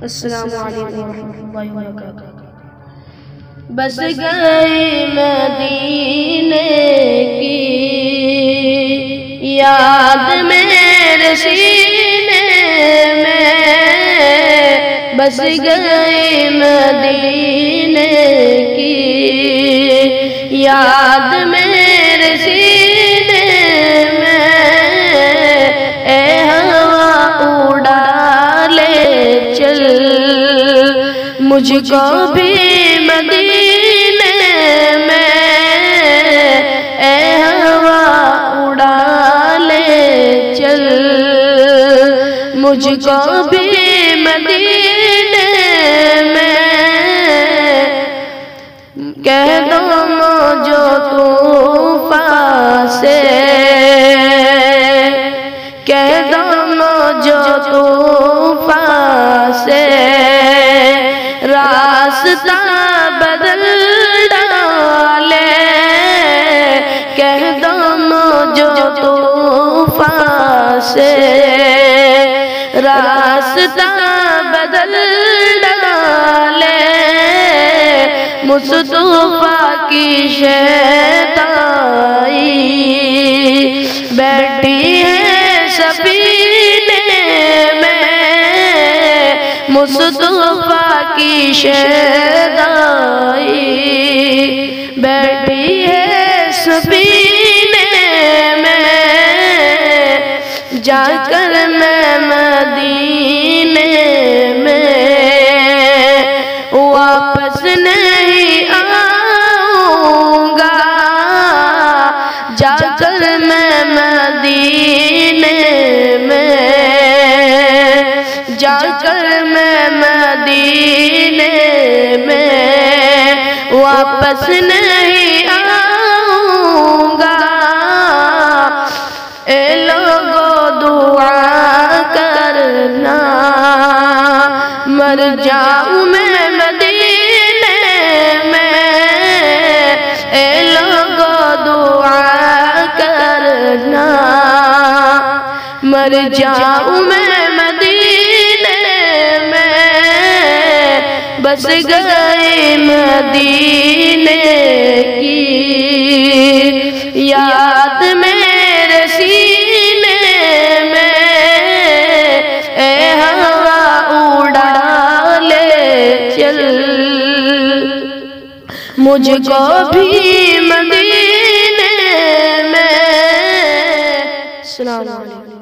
अस्सलामु अलैकुम वरहमतुल्लाहि वबरकातुहू। बस गई मदीने की याद मेरे सीने में, बस गई मदीने की याद मेरे सीने में। ए हवा उड़ा ले चल मुझको भी मदीने में, ए हवा उड़ा ले चल मुझको भी मदीने में। कह दो जो तूफ़ान से, कह दो जो तूफ़ान से रास्ता बदल डाले। कह दो जो तूफ़ान से रास्ता बदल डाले। मुस्तफ़ा की शहदाई बैठी है सफीने में, मुस्तफ़ा की शहदाई बैठी है सफीने में। जाकर मैं मदीने में वापस नहीं आऊंगा, जाकर मैं मदीने में, जाकर मैं मदीने में वापस नहीं आऊंगा। ए लोगो दुआ करना मर जाऊं मैं मदीने में। ए लोगो दुआ करना मर जाऊं मैं मदीने में। बस गई मदीने की याद मेरे सीने में। ए हवा उड़ा ले चल मुझको भी मदीने में। अस्सलामु अलैकुम।